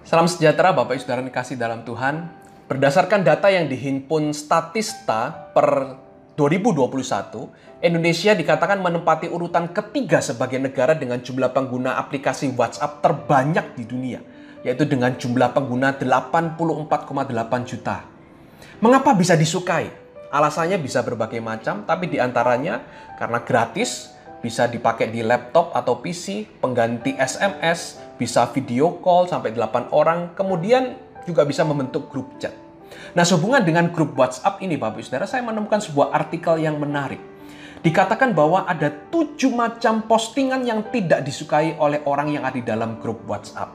Salam sejahtera Bapak Ibu Saudara yang dikasihi dalam Tuhan. Berdasarkan data yang dihimpun Statista per 2021, Indonesia dikatakan menempati urutan ketiga sebagai negara dengan jumlah pengguna aplikasi WhatsApp terbanyak di dunia, yaitu dengan jumlah pengguna 84,8 juta. Mengapa bisa disukai? Alasannya bisa berbagai macam, tapi diantaranya karena gratis, bisa dipakai di laptop atau PC, pengganti SMS, bisa video call sampai 8 orang, kemudian juga bisa membentuk grup chat. Nah, sehubungan dengan grup WhatsApp ini, Bapak Ibu Saudara, saya menemukan sebuah artikel yang menarik. Dikatakan bahwa ada 7 macam postingan yang tidak disukai oleh orang yang ada di dalam grup WhatsApp.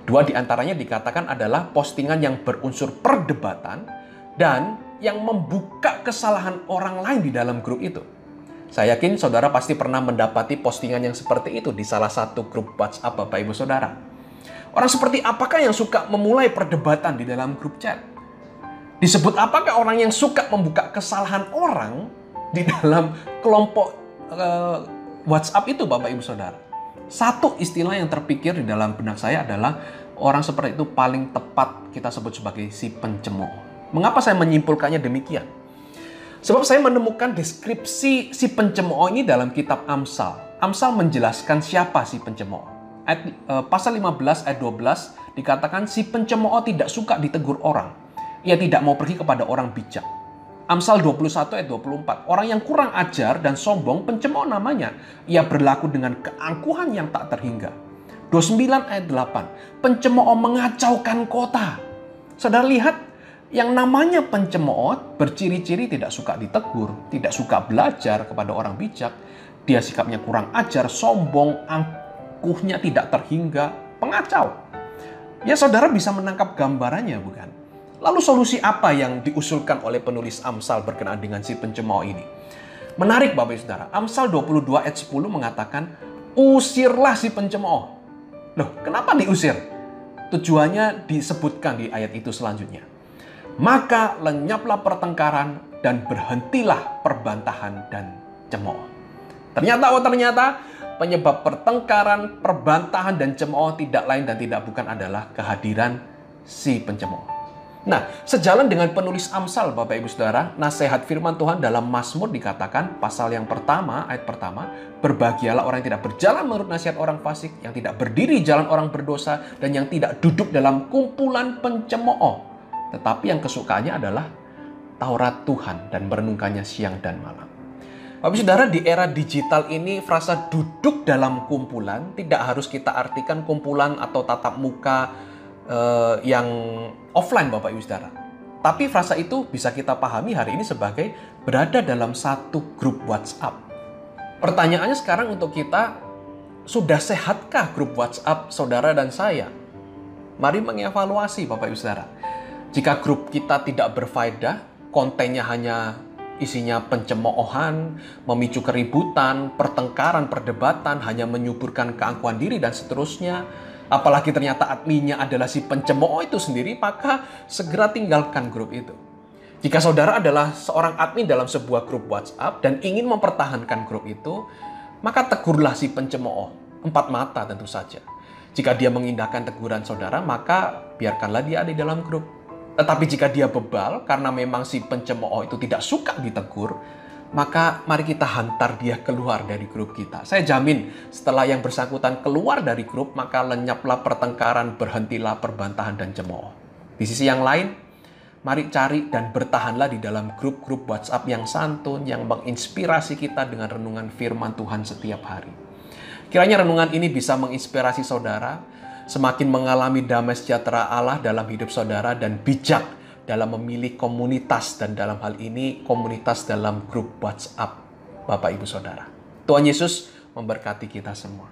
2 diantaranya dikatakan adalah postingan yang berunsur perdebatan dan yang membuka kesalahan orang lain di dalam grup itu. Saya yakin saudara pasti pernah mendapati postingan yang seperti itu di salah satu grup WhatsApp Bapak Ibu Saudara. Orang seperti apakah yang suka memulai perdebatan di dalam grup chat? Disebut apakah orang yang suka membuka kesalahan orang di dalam kelompok WhatsApp itu Bapak Ibu Saudara? Satu istilah yang terpikir di dalam benak saya adalah orang seperti itu paling tepat kita sebut sebagai si pencemooh. Mengapa saya menyimpulkannya demikian? Sebab saya menemukan deskripsi si pencemooh ini dalam kitab Amsal. Amsal menjelaskan siapa si pencemooh. Pasal 15 ayat 12 dikatakan si pencemooh tidak suka ditegur orang. Ia tidak mau pergi kepada orang bijak. Amsal 21 ayat 24. Orang yang kurang ajar dan sombong pencemooh namanya. Ia berlaku dengan keangkuhan yang tak terhingga. 29 ayat 8. Pencemooh mengacaukan kota. Saudara lihat, yang namanya pencemooh berciri-ciri tidak suka ditegur, tidak suka belajar kepada orang bijak. Dia sikapnya kurang ajar, sombong, angkuhnya tidak terhingga, pengacau. Ya, saudara bisa menangkap gambarannya, bukan? Lalu solusi apa yang diusulkan oleh penulis Amsal berkenaan dengan si pencemooh ini? Menarik Bapak Ibu Saudara, Amsal 22 ayat 10 mengatakan, usirlah si pencemooh. Loh, kenapa diusir? Tujuannya disebutkan di ayat itu selanjutnya. Maka lenyaplah pertengkaran dan berhentilah perbantahan dan cemooh. Ternyata penyebab pertengkaran, perbantahan dan cemooh tidak lain dan tidak bukan adalah kehadiran si pencemooh. Nah, sejalan dengan penulis Amsal Bapak Ibu Saudara, nasihat firman Tuhan dalam Mazmur dikatakan pasal yang pertama, ayat pertama, berbahagialah orang yang tidak berjalan menurut nasihat orang fasik, yang tidak berdiri jalan orang berdosa, dan yang tidak duduk dalam kumpulan pencemooh. Tetapi yang kesukaannya adalah Taurat Tuhan dan merenungkannya siang dan malam. Bapak Saudara, di era digital ini frasa duduk dalam kumpulan tidak harus kita artikan kumpulan atau tatap muka yang offline Bapak Ibu Saudara. Tapi frasa itu bisa kita pahami hari ini sebagai berada dalam satu grup WhatsApp. Pertanyaannya sekarang untuk kita, sudah sehatkah grup WhatsApp saudara dan saya? Mari mengevaluasi Bapak Ibu Saudara. Jika grup kita tidak berfaedah, kontennya hanya isinya pencemoohan, memicu keributan, pertengkaran, perdebatan, hanya menyuburkan keangkuhan diri dan seterusnya, apalagi ternyata adminnya adalah si pencemooh itu sendiri, maka segera tinggalkan grup itu. Jika saudara adalah seorang admin dalam sebuah grup WhatsApp dan ingin mempertahankan grup itu, maka tegurlah si pencemooh, 4 mata tentu saja. Jika dia mengindahkan teguran saudara, maka biarkanlah dia ada di dalam grup. Tetapi jika dia bebal karena memang si pencemooh itu tidak suka ditegur, maka mari kita hantar dia keluar dari grup kita. Saya jamin setelah yang bersangkutan keluar dari grup, maka lenyaplah pertengkaran, berhentilah perbantahan dan cemooh. Di sisi yang lain, mari cari dan bertahanlah di dalam grup-grup WhatsApp yang santun, yang menginspirasi kita dengan renungan firman Tuhan setiap hari. Kiranya renungan ini bisa menginspirasi saudara, semakin mengalami damai sejahtera Allah dalam hidup saudara dan bijak dalam memilih komunitas, dan dalam hal ini komunitas dalam grup WhatsApp Bapak Ibu Saudara. Tuhan Yesus memberkati kita semua.